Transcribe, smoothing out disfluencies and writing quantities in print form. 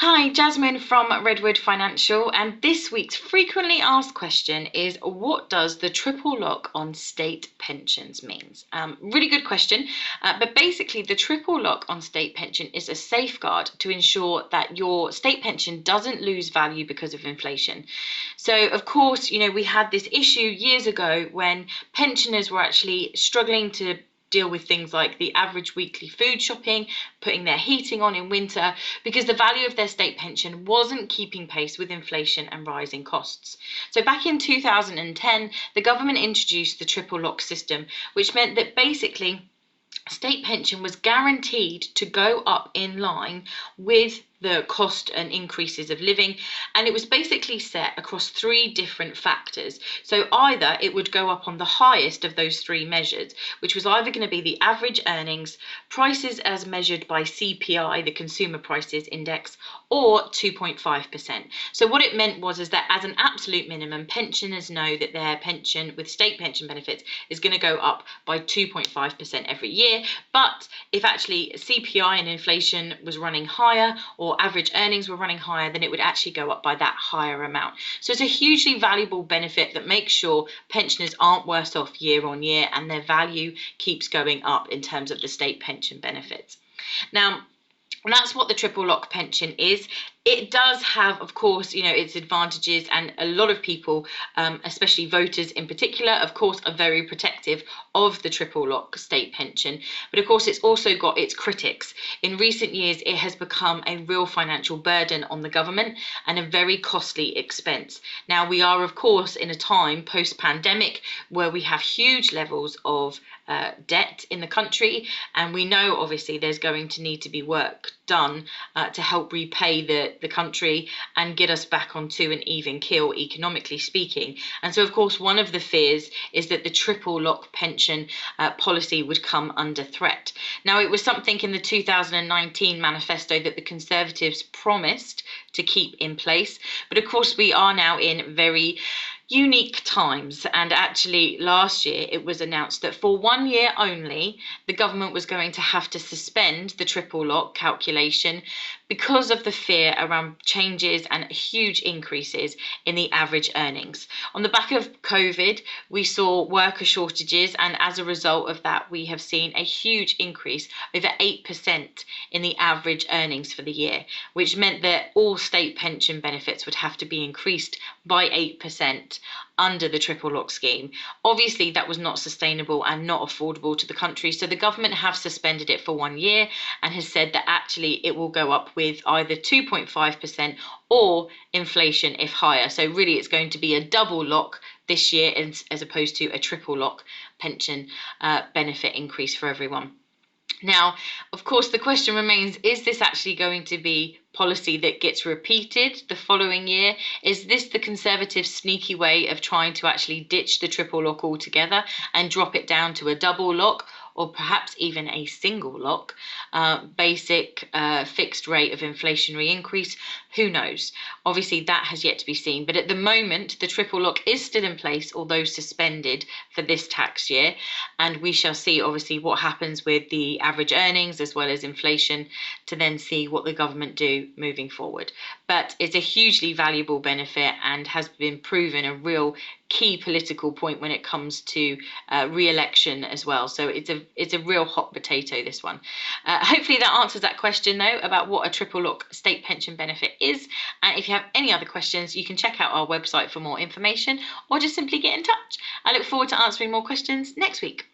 Hi, Jasmine from Redwood Financial, and this week's frequently asked question is what does the triple lock on state pensions means? Really good question, but basically the triple lock on state pension is a safeguard to ensure that your state pension doesn't lose value because of inflation. So of course, we had this issue years ago when pensioners were actually struggling to deal with things like the average weekly food shopping, putting their heating on in winter, because the value of their state pension wasn't keeping pace with inflation and rising costs. So back in 2010, the government introduced the triple lock system, which meant that basically state pension was guaranteed to go up in line with the cost and increases of living, and it was basically set across three different factors. So either it would go up on the highest of those three measures, which was either going to be the average earnings, prices as measured by CPI, the Consumer Prices Index, or 2.5%. So what it meant was that as an absolute minimum, pensioners know that their pension with state pension benefits is going to go up by 2.5% every year. But if actually CPI and inflation was running higher, or average earnings were running higher, then it would actually go up by that higher amount. So it's a hugely valuable benefit that makes sure pensioners aren't worse off year on year and their value keeps going up in terms of the state pension benefits. Now, that's what the triple lock pension is. It does have, of course, its advantages, and a lot of people, especially voters in particular, of course, are very protective of the triple lock state pension. But of course, it's also got its critics. In recent years, it has become a real financial burden on the government and a very costly expense. Now, we are, of course, in a time post-pandemic where we have huge levels of debt in the country, and we know obviously there's going to need to be work done to help repay the country and get us back onto an even keel, economically speaking. And so, of course, one of the fears is that the triple lock pension policy would come under threat. Now, it was something in the 2019 manifesto that the Conservatives promised to keep in place, but of course we are now in very unique times, and actually last year it was announced that for 1 year only the government was going to have to suspend the triple lock calculation because of the fear around changes and huge increases in the average earnings. On the back of COVID, we saw worker shortages, and as a result of that we have seen a huge increase, over 8% in the average earnings for the year, which meant that all state pension benefits would have to be increased by 8% under the triple lock scheme. Obviously, that was not sustainable and not affordable to the country. So the government have suspended it for 1 year and has said that actually it will go up with either 2.5% or inflation if higher. So really it's going to be a double lock this year as opposed to a triple lock pension benefit increase for everyone. Now, of course, the question remains, is this actually going to be policy that gets repeated the following year? Is this the Conservatives' sneaky way of trying to actually ditch the triple lock altogether and drop it down to a double lock, or perhaps even a single lock, basic fixed rate of inflationary increase? Who knows? Obviously, that has yet to be seen. But at the moment, the triple lock is still in place, although suspended for this tax year. And we shall see, obviously, what happens with the average earnings as well as inflation to then see what the government do moving forward. But it's a hugely valuable benefit and has been proven a real key political point when it comes to re-election as well. So it's a real hot potato, this one. Hopefully that answers that question though about what a triple lock state pension benefit is. And if you have any other questions, you can check out our website for more information or just simply get in touch. I look forward to answering more questions next week.